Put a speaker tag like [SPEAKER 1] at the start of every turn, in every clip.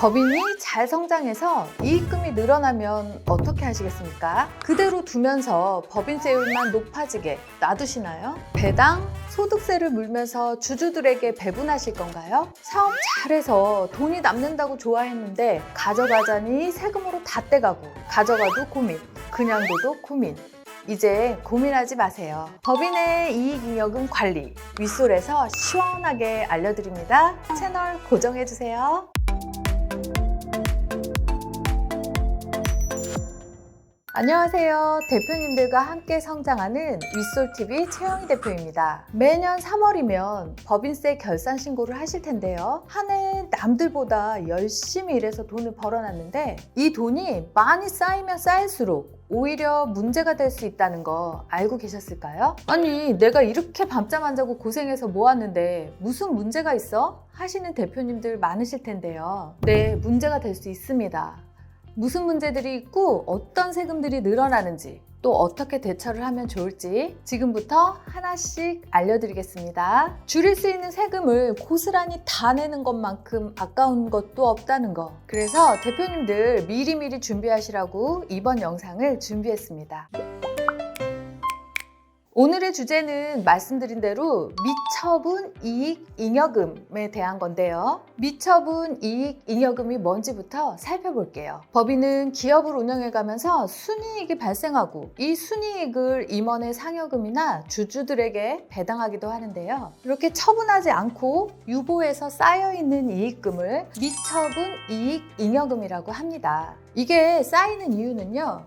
[SPEAKER 1] 법인이 잘 성장해서 이익금이 늘어나면 어떻게 하시겠습니까? 그대로 두면서 법인세율만 높아지게 놔두시나요? 배당, 소득세를 물면서 주주들에게 배분하실 건가요? 사업 잘해서 돈이 남는다고 좋아했는데 가져가자니 세금으로 다 떼가고 가져가도 고민, 그냥 둬도 고민. 이제 고민하지 마세요. 법인의 이익잉여금 관리 윗솔에서 시원하게 알려드립니다. 채널 고정해주세요. 안녕하세요. 대표님들과 함께 성장하는 윗솔TV 최영희 대표입니다. 매년 3월이면 법인세 결산 신고를 하실 텐데요. 한 해 남들보다 열심히 일해서 돈을 벌어놨는데 이 돈이 많이 쌓이면 쌓일수록 오히려 문제가 될 수 있다는 거 알고 계셨을까요? 아니, 내가 이렇게 밤잠 안 자고 고생해서 모았는데 무슨 문제가 있어? 하시는 대표님들 많으실 텐데요. 네, 문제가 될 수 있습니다. 무슨 문제들이 있고 어떤 세금들이 늘어나는지 또 어떻게 대처를 하면 좋을지 지금부터 하나씩 알려드리겠습니다. 줄일 수 있는 세금을 고스란히 다 내는 것만큼 아까운 것도 없다는 거. 그래서 대표님들 미리미리 준비하시라고 이번 영상을 준비했습니다. 오늘의 주제는 말씀드린 대로 미처분 이익 잉여금에 대한 건데요. 미처분 이익 잉여금이 뭔지부터 살펴볼게요. 법인은 기업을 운영해가면서 순이익이 발생하고 이 순이익을 임원의 상여금이나 주주들에게 배당하기도 하는데요. 이렇게 처분하지 않고 유보해서 쌓여있는 이익금을 미처분 이익 잉여금이라고 합니다. 이게 쌓이는 이유는요.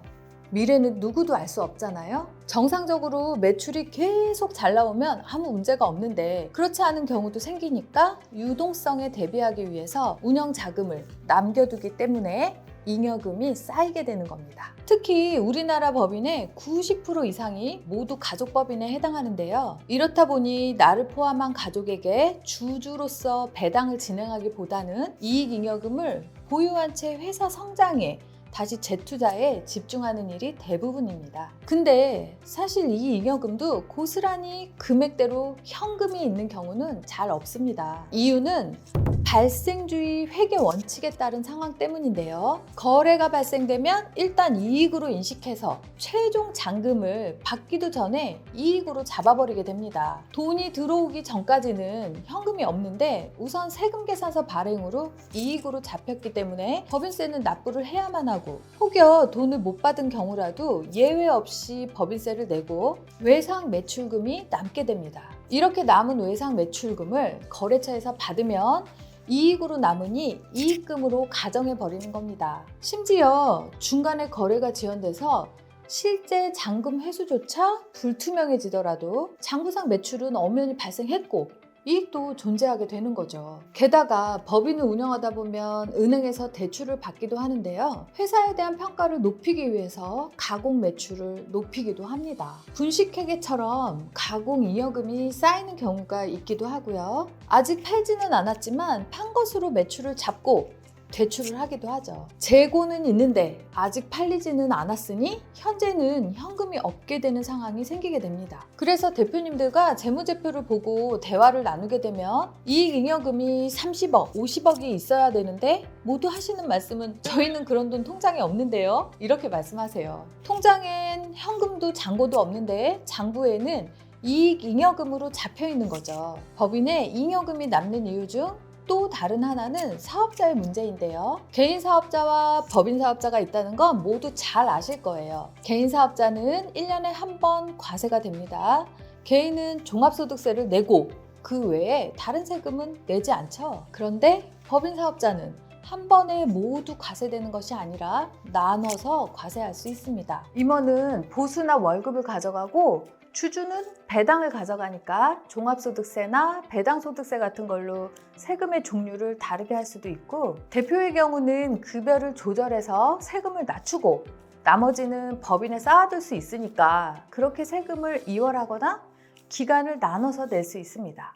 [SPEAKER 1] 미래는 누구도 알 수 없잖아요. 정상적으로 매출이 계속 잘 나오면 아무 문제가 없는데 그렇지 않은 경우도 생기니까 유동성에 대비하기 위해서 운영 자금을 남겨두기 때문에 잉여금이 쌓이게 되는 겁니다. 특히 우리나라 법인의 90% 이상이 모두 가족법인에 해당하는데요. 이렇다 보니 나를 포함한 가족에게 주주로서 배당을 진행하기보다는 이익잉여금을 보유한 채 회사 성장에 다시 재투자에 집중하는 일이 대부분입니다. 근데 사실 이 잉여금도 고스란히 금액대로 현금이 있는 경우는 잘 없습니다. 이유는 발생주의 회계 원칙에 따른 상황 때문인데요. 거래가 발생되면 일단 이익으로 인식해서 최종 잔금을 받기도 전에 이익으로 잡아버리게 됩니다. 돈이 들어오기 전까지는 현금이 없는데 우선 세금계산서 발행으로 이익으로 잡혔기 때문에 법인세는 납부를 해야만 하고 혹여 돈을 못 받은 경우라도 예외 없이 법인세를 내고 외상 매출금이 남게 됩니다. 이렇게 남은 외상 매출금을 거래처에서 받으면 이익으로 남으니 이익금으로 가정해 버리는 겁니다. 심지어 중간에 거래가 지연돼서 실제 잔금 회수조차 불투명해지더라도 장부상 매출은 엄연히 발생했고 이익도 존재하게 되는 거죠. 게다가 법인을 운영하다 보면 은행에서 대출을 받기도 하는데요. 회사에 대한 평가를 높이기 위해서 가공 매출을 높이기도 합니다. 분식회계처럼 가공 잉여금이 쌓이는 경우가 있기도 하고요. 아직 팔지는 않았지만 판 것으로 매출을 잡고 대출을 하기도 하죠. 재고는 있는데 아직 팔리지는 않았으니 현재는 현금이 없게 되는 상황이 생기게 됩니다. 그래서 대표님들과 재무제표를 보고 대화를 나누게 되면 이익잉여금이 30억, 50억이 있어야 되는데 모두 하시는 말씀은 저희는 그런 돈 통장에 없는데요. 이렇게 말씀하세요. 통장엔 현금도 잔고도 없는데 장부에는 이익잉여금으로 잡혀 있는 거죠. 법인에 잉여금이 남는 이유 중 또 다른 하나는 사업자의 문제인데요. 개인 사업자와 법인 사업자가 있다는 건 모두 잘 아실 거예요. 개인 사업자는 1년에 한 번 과세가 됩니다. 개인은 종합소득세를 내고 그 외에 다른 세금은 내지 않죠. 그런데 법인 사업자는 한 번에 모두 과세되는 것이 아니라 나눠서 과세할 수 있습니다. 임원은 보수나 월급을 가져가고 주주는 배당을 가져가니까 종합소득세나 배당소득세 같은 걸로 세금의 종류를 다르게 할 수도 있고 대표의 경우는 급여를 조절해서 세금을 낮추고 나머지는 법인에 쌓아둘 수 있으니까 그렇게 세금을 이월하거나 기간을 나눠서 낼 수 있습니다.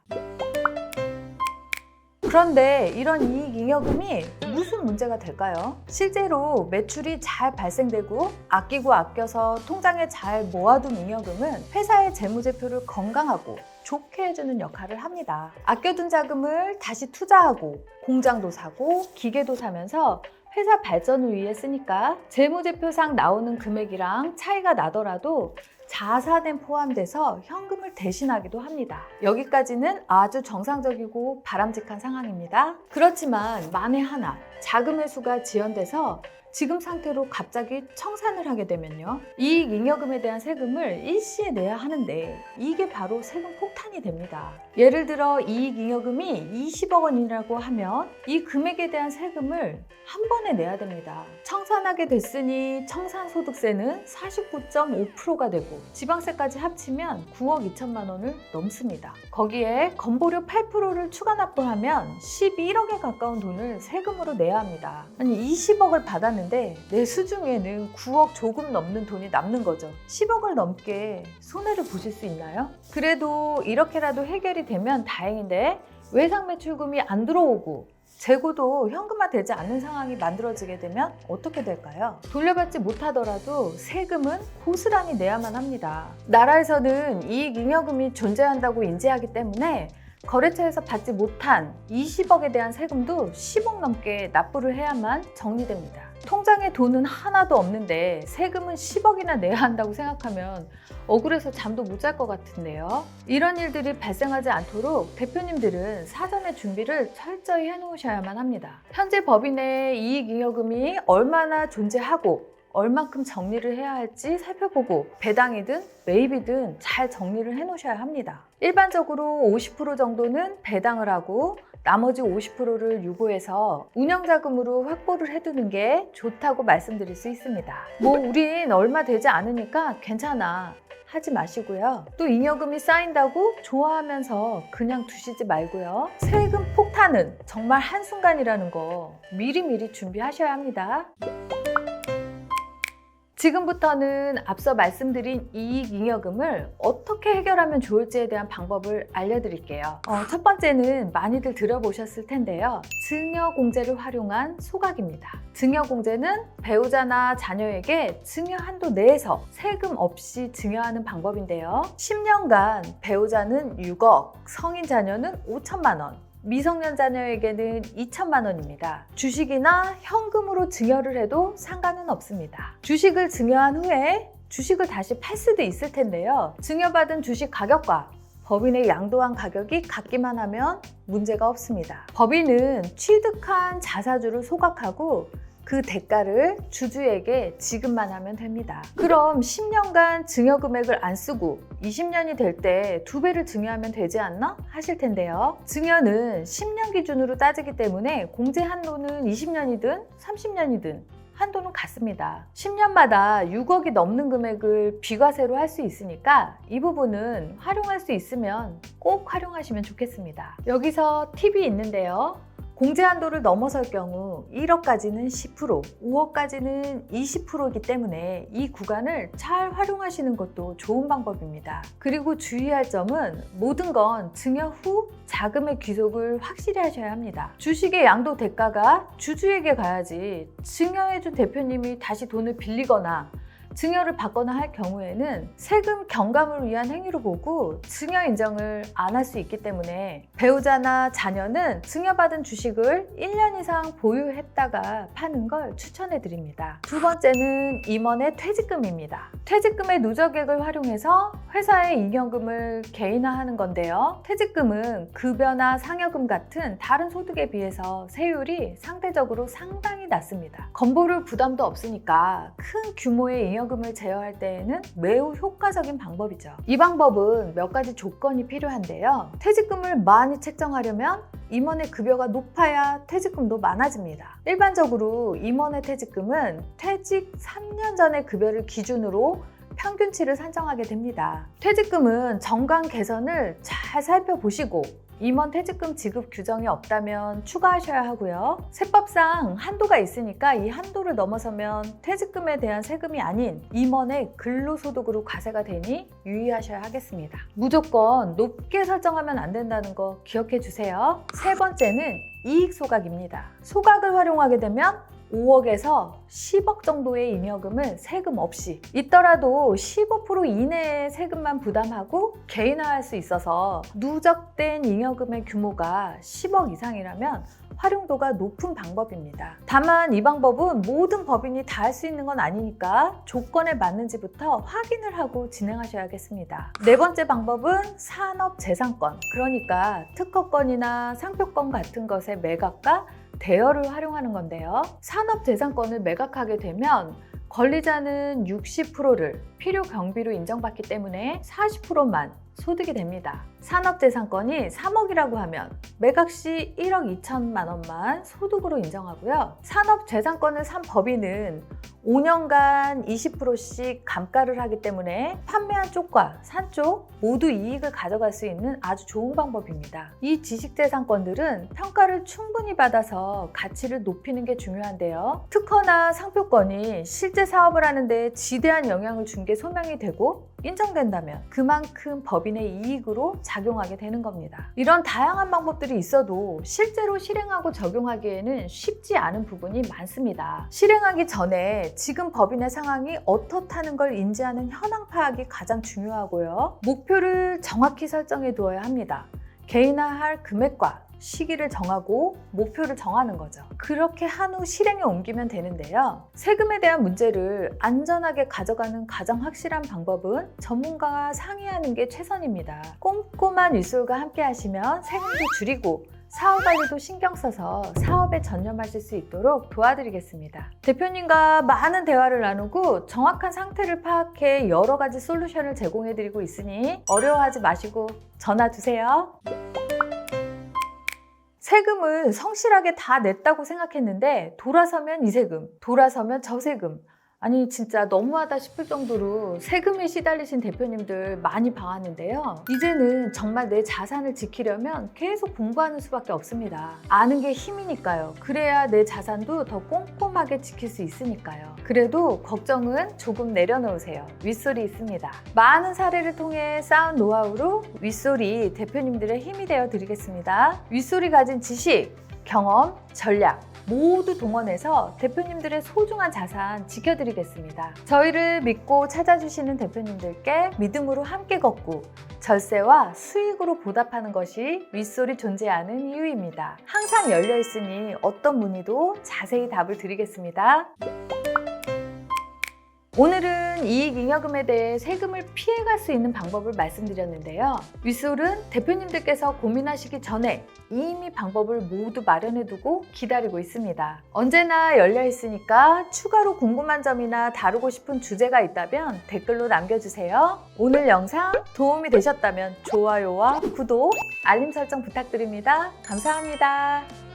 [SPEAKER 1] 그런데 이런 이익잉여금이 무슨 문제가 될까요? 실제로 매출이 잘 발생되고 아끼고 아껴서 통장에 잘 모아둔 잉여금은 회사의 재무제표를 건강하고 좋게 해주는 역할을 합니다. 아껴둔 자금을 다시 투자하고 공장도 사고 기계도 사면서 회사 발전을 위해 쓰니까 재무제표상 나오는 금액이랑 차이가 나더라도 자산에 포함돼서 현금을 대신하기도 합니다. 여기까지는 아주 정상적이고 바람직한 상황입니다. 그렇지만 만에 하나 자금 회수가 지연돼서 지금 상태로 갑자기 청산을 하게 되면요, 이익잉여금에 대한 세금을 일시에 내야 하는데 이게 바로 세금 폭탄이 됩니다. 예를 들어 이익잉여금이 20억 원이라고 하면 이 금액에 대한 세금을 한 번에 내야 됩니다. 청산하게 됐으니 청산소득세는 49.5%가 되고 지방세까지 합치면 9억 2천만 원을 넘습니다. 거기에 건보료 8%를 추가 납부하면 11억에 가까운 돈을 세금으로 내야 합니다. 아니 20억을 받았는데 내 수중에는 9억 조금 넘는 돈이 남는 거죠. 10억을 넘게 손해를 보실 수 있나요? 그래도 이렇게라도 해결이 되면 다행인데 외상 매출금이 안 들어오고 재고도 현금화되지 않는 상황이 만들어지게 되면 어떻게 될까요? 돌려받지 못하더라도 세금은 고스란히 내야만 합니다. 나라에서는 이익잉여금이 존재한다고 인지하기 때문에 거래처에서 받지 못한 20억에 대한 세금도 10억 넘게 납부를 해야만 정리됩니다. 통장에 돈은 하나도 없는데 세금은 10억이나 내야 한다고 생각하면 억울해서 잠도 못 잘 것 같은데요. 이런 일들이 발생하지 않도록 대표님들은 사전에 준비를 철저히 해놓으셔야만 합니다. 현재 법인 내 이익잉여금이 얼마나 존재하고 얼만큼 정리를 해야 할지 살펴보고 배당이든 매입이든 잘 정리를 해놓으셔야 합니다. 일반적으로 50% 정도는 배당을 하고 나머지 50%를 유보해서 운영자금으로 확보를 해두는 게 좋다고 말씀드릴 수 있습니다. 우린 얼마 되지 않으니까 괜찮아 하지 마시고요. 또 잉여금이 쌓인다고 좋아하면서 그냥 두시지 말고요. 세금 폭탄은 정말 한순간이라는 거 미리미리 준비하셔야 합니다. 지금부터는 앞서 말씀드린 이익잉여금을 어떻게 해결하면 좋을지에 대한 방법을 알려드릴게요. 첫 번째는 많이들 들어보셨을 텐데요. 증여공제를 활용한 소각입니다. 증여공제는 배우자나 자녀에게 증여 한도 내에서 세금 없이 증여하는 방법인데요. 10년간 배우자는 6억, 성인 자녀는 5천만 원, 미성년 자녀에게는 2천만 원입니다. 주식이나 현금으로 증여를 해도 상관은 없습니다. 주식을 증여한 후에 주식을 다시 팔 수도 있을 텐데요. 증여받은 주식 가격과 법인의 양도한 가격이 같기만 하면 문제가 없습니다. 법인은 취득한 자사주를 소각하고 그 대가를 주주에게 지급만 하면 됩니다. 그럼 10년간 증여 금액을 안 쓰고 20년이 될 때 2배를 증여하면 되지 않나? 하실 텐데요. 증여는 10년 기준으로 따지기 때문에 공제 한도는 20년이든 30년이든 한도는 같습니다. 10년마다 6억이 넘는 금액을 비과세로 할 수 있으니까 이 부분은 활용할 수 있으면 꼭 활용하시면 좋겠습니다. 여기서 팁이 있는데요. 공제 한도를 넘어설 경우 1억까지는 10%, 5억까지는 20%이기 때문에 이 구간을 잘 활용하시는 것도 좋은 방법입니다. 그리고 주의할 점은 모든 건 증여 후 자금의 귀속을 확실히 하셔야 합니다. 주식의 양도 대가가 주주에게 가야지 증여해준 대표님이 다시 돈을 빌리거나 증여를 받거나 할 경우에는 세금 경감을 위한 행위로 보고 증여 인정을 안 할 수 있기 때문에 배우자나 자녀는 증여받은 주식을 1년 이상 보유했다가 파는 걸 추천해 드립니다. 두 번째는 임원의 퇴직금입니다. 퇴직금의 누적액을 활용해서 회사의 잉여금을 개인화하는 건데요. 퇴직금은 급여나 상여금 같은 다른 소득에 비해서 세율이 상대적으로 상당히 낮습니다. 건보료 부담도 없으니까 큰 규모의 잉여금을 제어할 때에는 매우 효과적인 방법이죠. 이 방법은 몇 가지 조건이 필요한데요. 퇴직금을 많이 책정하려면 임원의 급여가 높아야 퇴직금도 많아집니다. 일반적으로 임원의 퇴직금은 퇴직 3년 전의 급여를 기준으로 평균치를 산정하게 됩니다. 퇴직금은 정관 개선을 잘 살펴보시고 임원 퇴직금 지급 규정이 없다면 추가하셔야 하고요. 세법상 한도가 있으니까 이 한도를 넘어서면 퇴직금에 대한 세금이 아닌 임원의 근로소득으로 과세가 되니 유의하셔야 하겠습니다. 무조건 높게 설정하면 안 된다는 거 기억해 주세요. 세 번째는 이익소각입니다. 소각을 활용하게 되면 5억에서 10억 정도의 잉여금은 세금 없이, 있더라도 15% 이내의 세금만 부담하고 개인화할 수 있어서 누적된 잉여금의 규모가 10억 이상이라면 활용도가 높은 방법입니다. 다만 이 방법은 모든 법인이 다 할 수 있는 건 아니니까 조건에 맞는지부터 확인을 하고 진행하셔야겠습니다. 네 번째 방법은 산업재산권, 그러니까 특허권이나 상표권 같은 것의 매각과 대여를 활용하는 건데요. 산업재산권을 매각하게 되면 권리자는 60%를 필요 경비로 인정받기 때문에 40%만 소득이 됩니다. 산업재산권이 3억이라고 하면 매각 시 1억 2천만 원만 소득으로 인정하고요. 산업재산권을 산 법인은 5년간 20%씩 감가를 하기 때문에 판매한 쪽과 산 쪽 모두 이익을 가져갈 수 있는 아주 좋은 방법입니다. 이 지식재산권들은 평가를 충분히 받아서 가치를 높이는 게 중요한데요. 특허나 상표권이 실제 사업을 하는데 지대한 영향을 준 게 소명이 되고 인정된다면 그만큼 법인의 이익으로 작용하게 되는 겁니다. 이런 다양한 방법들이 있어도 실제로 실행하고 적용하기에는 쉽지 않은 부분이 많습니다. 실행하기 전에 지금 법인의 상황이 어떻다는 걸 인지하는 현황 파악이 가장 중요하고요. 목표를 정확히 설정해 두어야 합니다. 개인화할 금액과 시기를 정하고 목표를 정하는 거죠. 그렇게 한 후 실행에 옮기면 되는데요. 세금에 대한 문제를 안전하게 가져가는 가장 확실한 방법은 전문가와 상의하는 게 최선입니다. 꼼꼼한 윗솔과 함께 하시면 세금도 줄이고 사업 관리도 신경 써서 사업에 전념하실 수 있도록 도와드리겠습니다. 대표님과 많은 대화를 나누고 정확한 상태를 파악해 여러 가지 솔루션을 제공해드리고 있으니 어려워하지 마시고 전화 주세요. 세금을 성실하게 다 냈다고 생각했는데 돌아서면 이 세금, 돌아서면 저 세금, 아니 진짜 너무하다 싶을 정도로 세금에 시달리신 대표님들 많이 봐왔는데요. 이제는 정말 내 자산을 지키려면 계속 공부하는 수밖에 없습니다. 아는 게 힘이니까요. 그래야 내 자산도 더 꼼꼼하게 지킬 수 있으니까요. 그래도 걱정은 조금 내려놓으세요. 윗소리 있습니다. 많은 사례를 통해 쌓은 노하우로 윗소리 대표님들의 힘이 되어 드리겠습니다. 윗소리 가진 지식, 경험, 전략 모두 동원해서 대표님들의 소중한 자산 지켜드리겠습니다. 저희를 믿고 찾아주시는 대표님들께 믿음으로 함께 걷고 절세와 수익으로 보답하는 것이 윗솔이 존재하는 이유입니다. 항상 열려있으니 어떤 문의도 자세히 답을 드리겠습니다. 오늘은 이익잉여금에 대해 세금을 피해갈 수 있는 방법을 말씀드렸는데요. 윗솔은 대표님들께서 고민하시기 전에 이미 방법을 모두 마련해두고 기다리고 있습니다. 언제나 열려있으니까 추가로 궁금한 점이나 다루고 싶은 주제가 있다면 댓글로 남겨주세요. 오늘 영상 도움이 되셨다면 좋아요와 구독, 알림 설정 부탁드립니다. 감사합니다.